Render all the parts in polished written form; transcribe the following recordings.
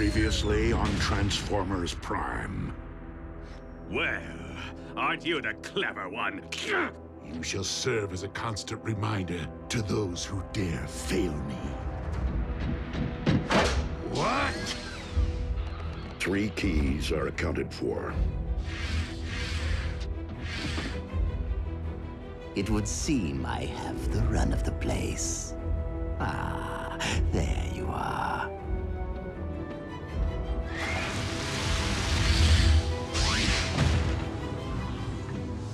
Previously on Transformers Prime. Well, aren't you the clever one? You shall serve as a constant reminder to those who dare fail me. What? 3 keys are accounted for. It would seem I have the run of the place. Ah, there you are.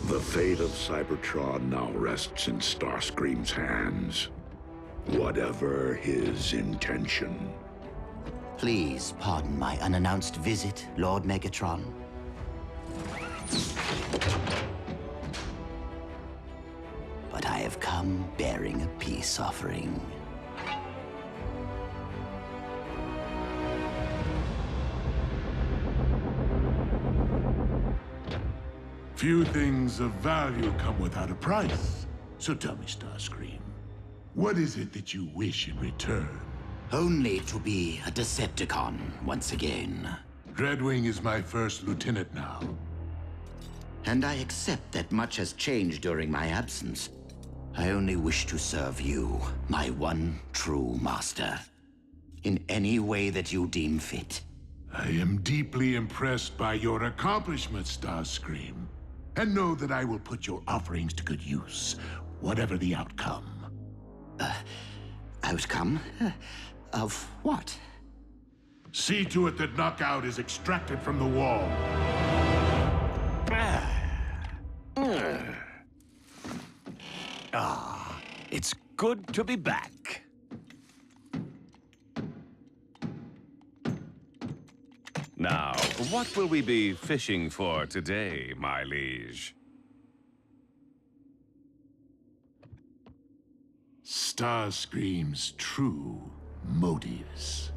The fate of Cybertron now rests in Starscream's hands. Whatever his intention. Please pardon my unannounced visit, Lord Megatron. But I have come bearing a peace offering. Few things of value come without a price. So tell me, Starscream, what is it that you wish in return? Only to be a Decepticon once again. Dreadwing is my first lieutenant now. And I accept that much has changed during my absence. I only wish to serve you, my one true master, in any way that you deem fit. I am deeply impressed by your accomplishments, Starscream, and know that I will put your offerings to good use, whatever the outcome. Outcome? Of what? See to it that Knockout is extracted from the wall. It's good to be back. Now, what will we be fishing for today, my liege? Starscream's true motives.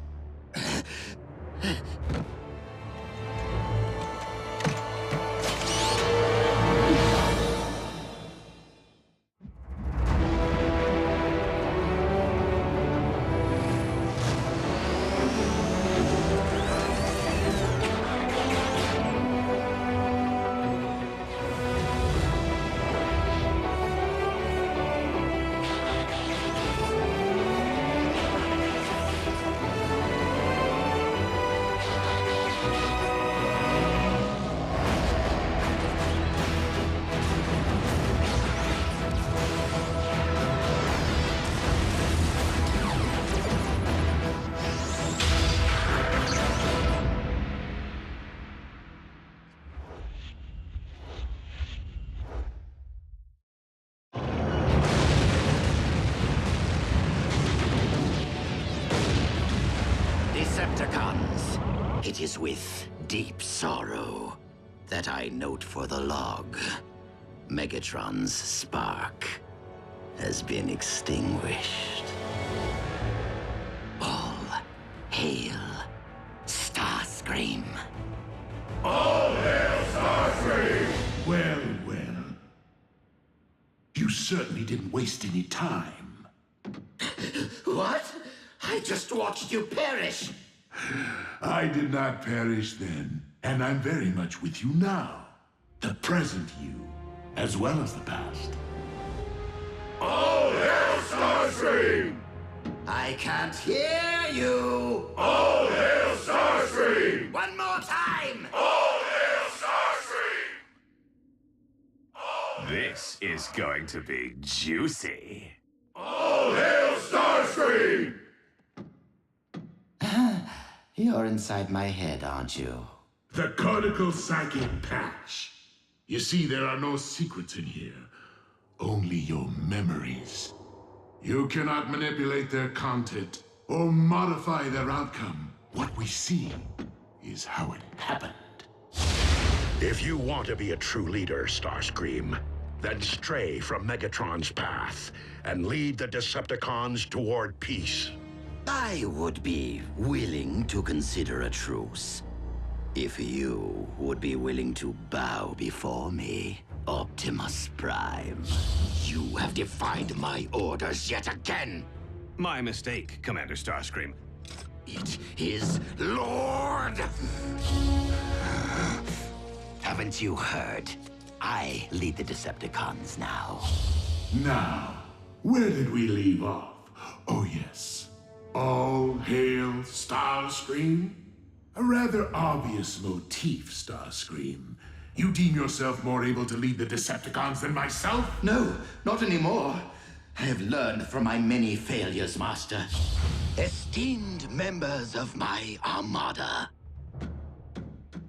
Decepticons, it is with deep sorrow that I note for the log, Megatron's spark has been extinguished. All hail Starscream. All hail Starscream! Well, well. You certainly didn't waste any time. What? I just watched you perish! I did not perish then, and I'm very much with you now. The present you, as well as the past. All hail Starscream! I can't hear you! All hail Starscream! One more time! All hail Starscream! This is going to be juicy. All hail Starscream! You're inside my head, aren't you? The cortical psychic patch. You see, there are no secrets in here. Only your memories. You cannot manipulate their content or modify their outcome. What we see is how it happened. If you want to be a true leader, Starscream, then stray from Megatron's path and lead the Decepticons toward peace. I would be willing to consider a truce, if you would be willing to bow before me, Optimus Prime. You have defied my orders yet again! My mistake, Commander Starscream. It is Lord! Haven't you heard? I lead the Decepticons now. Now, where did we leave off? Oh, yes. All hail Starscream? A rather obvious motif, Starscream. You deem yourself more able to lead the Decepticons than myself? No, not anymore. I have learned from my many failures, Master. Esteemed members of my armada,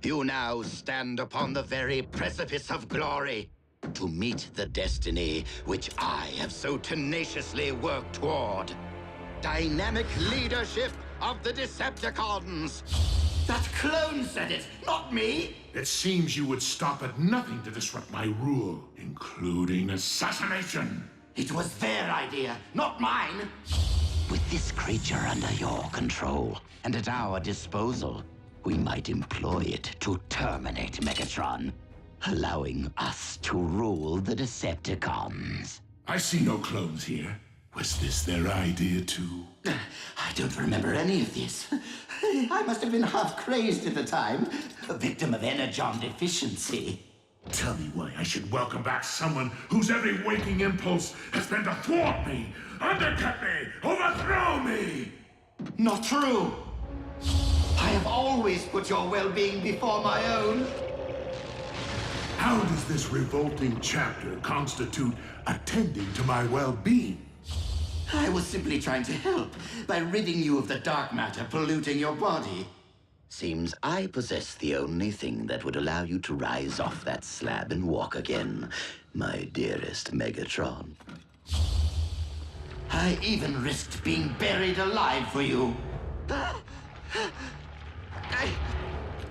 you now stand upon the very precipice of glory to meet the destiny which I have so tenaciously worked toward. Dynamic leadership of the Decepticons. That clone said it, not me. It seems you would stop at nothing to disrupt my rule, including assassination. It was their idea, not mine. With this creature under your control and at our disposal, we might employ it to terminate Megatron, allowing us to rule the Decepticons. I see no clones here. Was this their idea too? I don't remember any of this. I must have been half crazed at the time, a victim of energon deficiency. Tell me why I should welcome back someone whose every waking impulse has been to thwart me, undercut me, overthrow me! Not true. I have always put your well-being before my own. How does this revolting chapter constitute attending to my well-being? I was simply trying to help by ridding you of the dark matter polluting your body. Seems I possess the only thing that would allow you to rise off that slab and walk again, my dearest Megatron. I even risked being buried alive for you.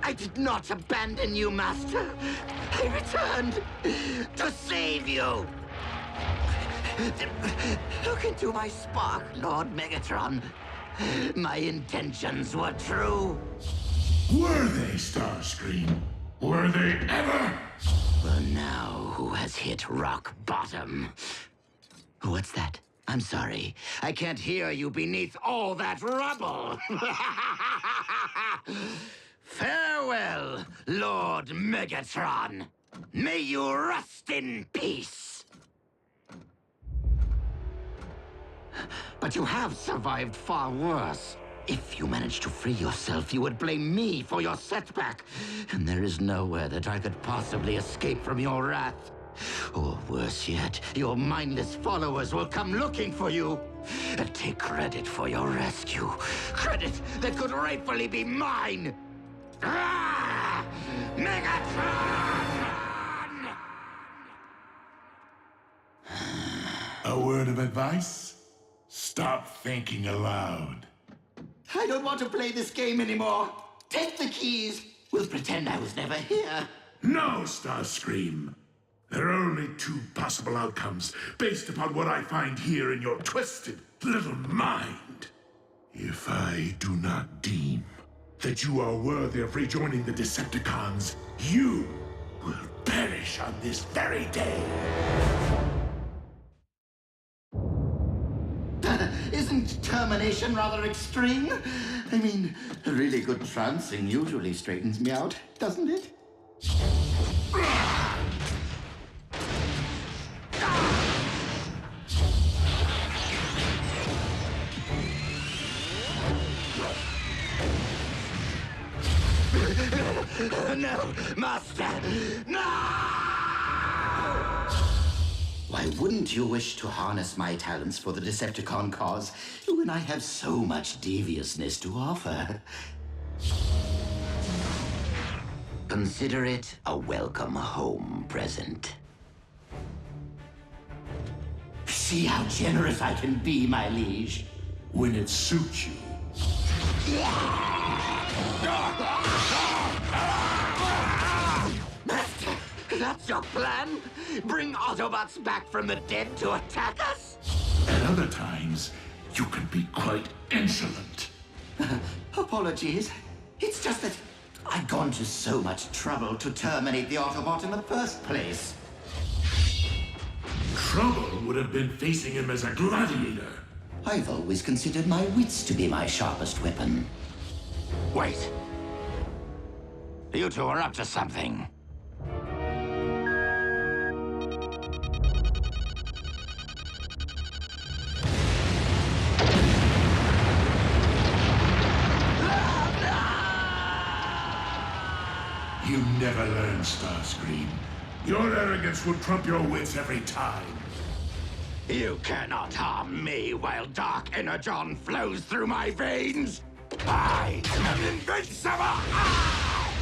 I did not abandon you, Master. I returned to save you. Look into my spark, Lord Megatron. My intentions were true. Were they, Starscream? Were they ever? Well, now who has hit rock bottom? What's that? I'm sorry. I can't hear you beneath all that rubble. Farewell, Lord Megatron. May you rest in peace. But you have survived far worse. If you managed to free yourself, you would blame me for your setback. And there is nowhere that I could possibly escape from your wrath. Or worse yet, your mindless followers will come looking for you and take credit for your rescue. Credit that could rightfully be mine. Ah! Megatron! A word of advice? Stop thinking aloud. I don't want to play this game anymore. Take the keys. We'll pretend I was never here. No, Starscream. There are only two possible outcomes based upon what I find here in your twisted little mind. If I do not deem that you are worthy of rejoining the Decepticons, you will perish on this very day. Isn't termination rather extreme? I mean, a really good trancing usually straightens me out, doesn't it? No, Master! No! Why wouldn't you wish to harness my talents for the Decepticon cause when I have so much deviousness to offer? Consider it a welcome home present. See how generous I can be, my liege. When it suits you. Master, that's your plan? Bring Autobots back from the dead to attack us? At other times, you can be quite insolent. Apologies. It's just that I'd gone to so much trouble to terminate the Autobot in the first place. Trouble would have been facing him as a gladiator. I've always considered my wits to be my sharpest weapon. Wait! You two are up to something. You never learn, Starscream. Your arrogance will trump your wits every time. You cannot harm me while dark energon flows through my veins! I am invincible! Ah!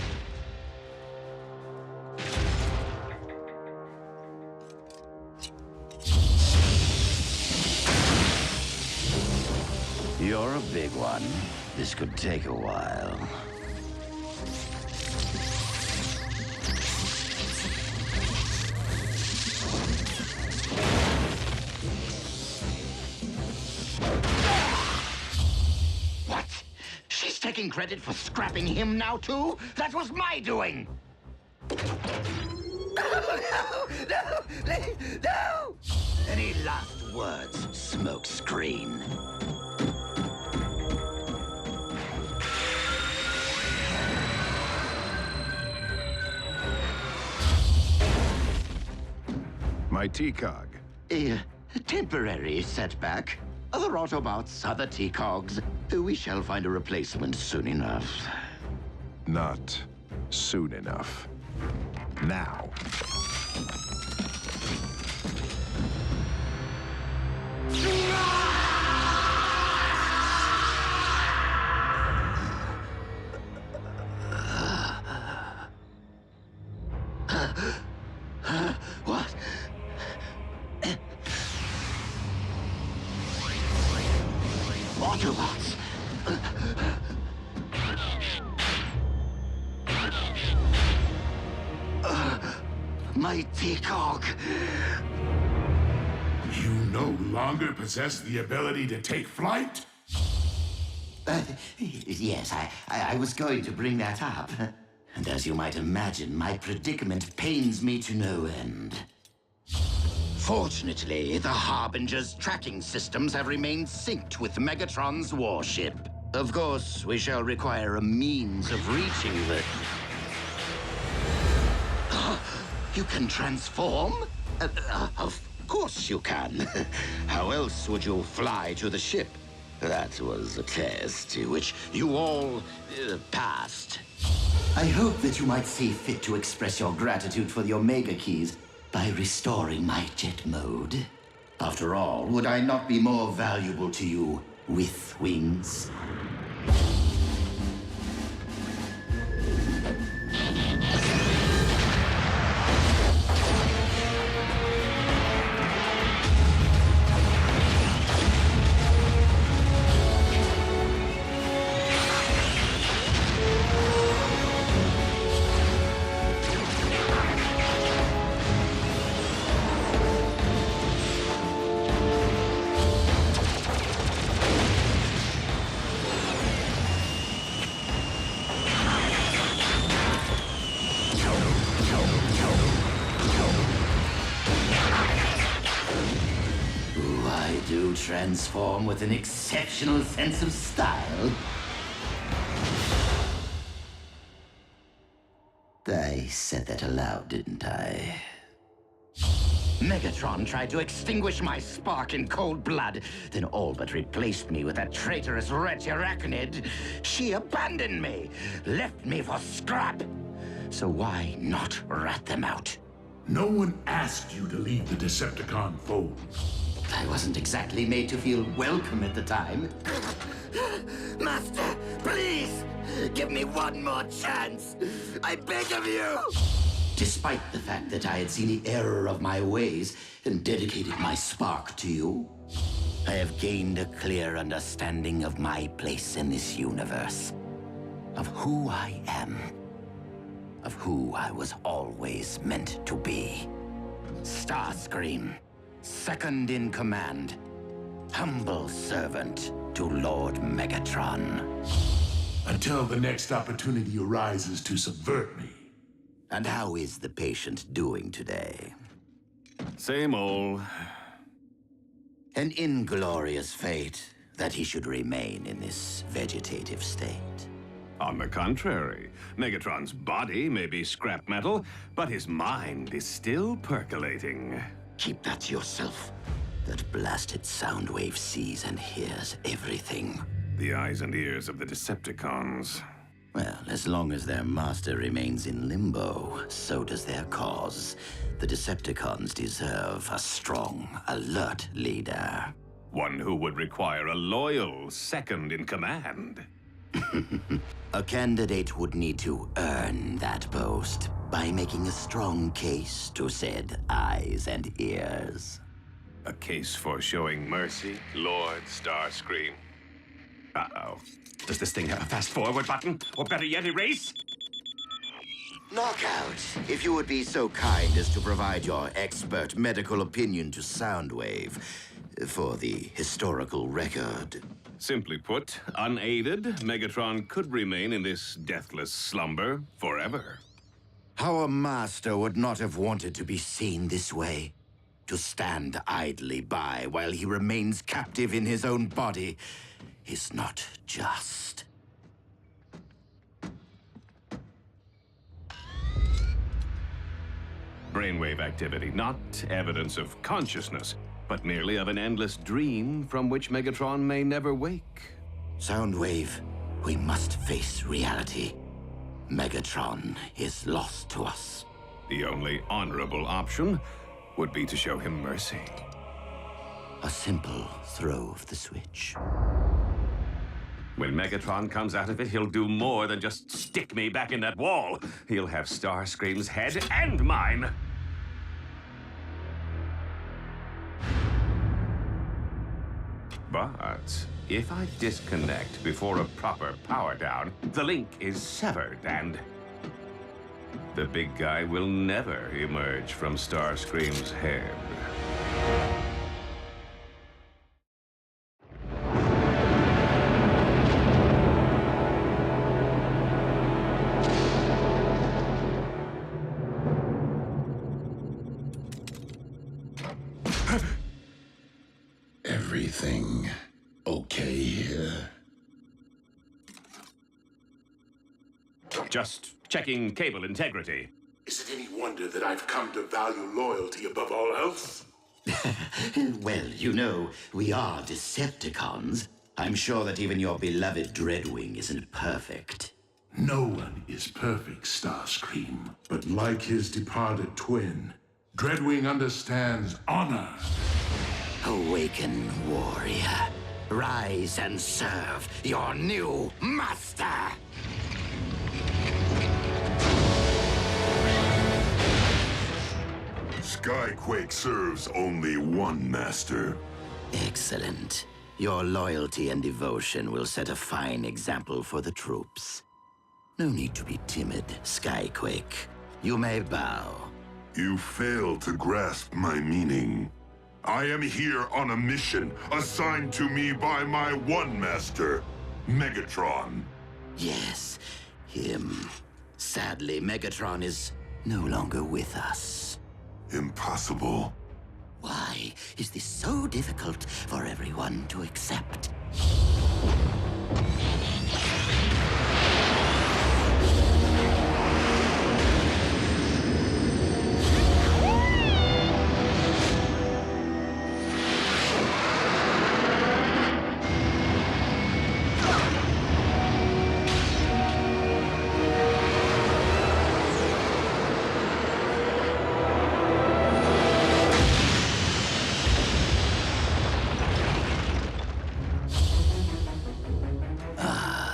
You're a big one. This could take a while. What? She's taking credit for scrapping him now, too? That was my doing! No! Any last words, Smokescreen? My T-Cog. A temporary setback. Other Autobots, other T-Cogs. We shall find a replacement soon enough. Not soon enough. Now. What? Autobots! My T-Cog! You no longer possess the ability to take flight? Yes, I was going to bring that up. And as you might imagine, my predicament pains me to no end. Fortunately, the Harbinger's tracking systems have remained synced with Megatron's warship. Of course, we shall require a means of reaching the... You can transform? Of course you can. How else would you fly to the ship? That was a test which you all passed. I hope that you might see fit to express your gratitude for the Omega Keys by restoring my jet mode. After all, would I not be more valuable to you with wings? I do transform with an exceptional sense of style. I said that aloud, didn't I? Megatron tried to extinguish my spark in cold blood, then all but replaced me with that traitorous wretch Arachnid. She abandoned me, left me for scrap. So why not rat them out? No one asked you to leave the Decepticon fold. I wasn't exactly made to feel welcome at the time. Master, please! Give me one more chance! I beg of you! Despite the fact that I had seen the error of my ways and dedicated my spark to you, I have gained a clear understanding of my place in this universe. Of who I am. Of who I was always meant to be. Starscream. Second in command, humble servant to Lord Megatron. Until the next opportunity arises to subvert me. And how is the patient doing today? Same old. An inglorious fate that he should remain in this vegetative state. On the contrary, Megatron's body may be scrap metal, but his mind is still percolating. Keep that to yourself. That blasted Soundwave sees and hears everything. The eyes and ears of the Decepticons. Well, as long as their master remains in limbo, so does their cause. The Decepticons deserve a strong, alert leader. One who would require a loyal second in command. A candidate would need to earn that post by making a strong case to said eyes and ears. A case for showing mercy, Lord Starscream. Uh-oh. Does this thing have a fast-forward button? Or better yet, erase? Knockout, if you would be so kind as to provide your expert medical opinion to Soundwave for the historical record. Simply put, unaided, Megatron could remain in this deathless slumber forever. Our master would not have wanted to be seen this way. To stand idly by while he remains captive in his own body is not just. Brainwave activity, not evidence of consciousness, but merely of an endless dream from which Megatron may never wake. Soundwave, we must face reality. Megatron is lost to us. The only honorable option would be to show him mercy. A simple throw of the switch. When Megatron comes out of it, he'll do more than just stick me back in that wall. He'll have Starscream's head and mine. But if I disconnect before a proper power down, the link is severed and the big guy will never emerge from Starscream's head. Everything okay here? Just checking cable integrity. Is it any wonder that I've come to value loyalty above all else? Well, you know, we are Decepticons. I'm sure that even your beloved Dreadwing isn't perfect. No one is perfect, Starscream. But like his departed twin, Dreadwing understands honor. Awaken, warrior. Rise and serve your new master! Skyquake serves only one master. Excellent. Your loyalty and devotion will set a fine example for the troops. No need to be timid, Skyquake. You may bow. You fail to grasp my meaning. I am here on a mission assigned to me by my one master, Megatron. Yes, him. Sadly, Megatron is no longer with us. Impossible. Why is this so difficult for everyone to accept?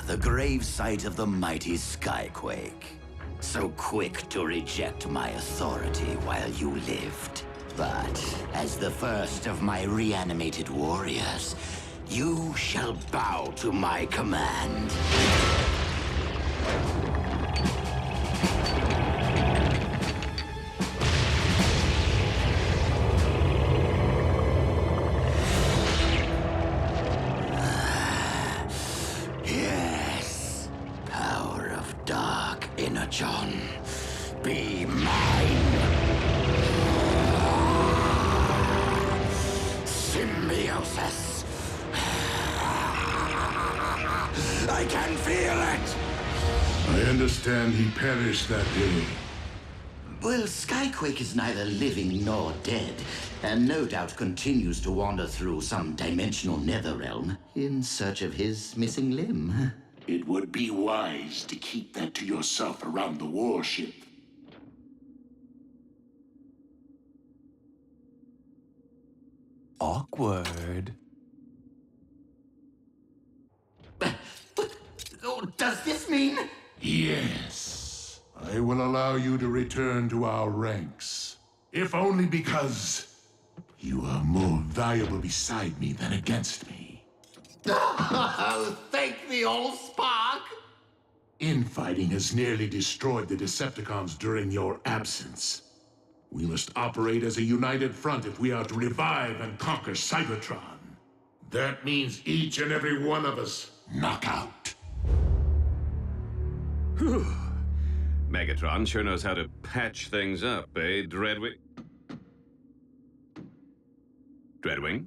The grave site of the mighty Skyquake. So quick to reject my authority while you lived. But as the first of my reanimated warriors, you shall bow to my command. John, be mine. Symbiosis. I can feel it. I understand he perished that day. Well, Skyquake is neither living nor dead, and no doubt continues to wander through some dimensional netherrealm in search of his missing limb. It would be wise to keep that to yourself around the warship. Awkward. Does this mean? Yes. I will allow you to return to our ranks. If only because you are more valuable beside me than against me. Thank the old spark! Infighting has nearly destroyed the Decepticons during your absence. We must operate as a united front if we are to revive and conquer Cybertron. That means each and every one of us knock out. Megatron sure knows how to patch things up, eh, Dreadwing? Dreadwing?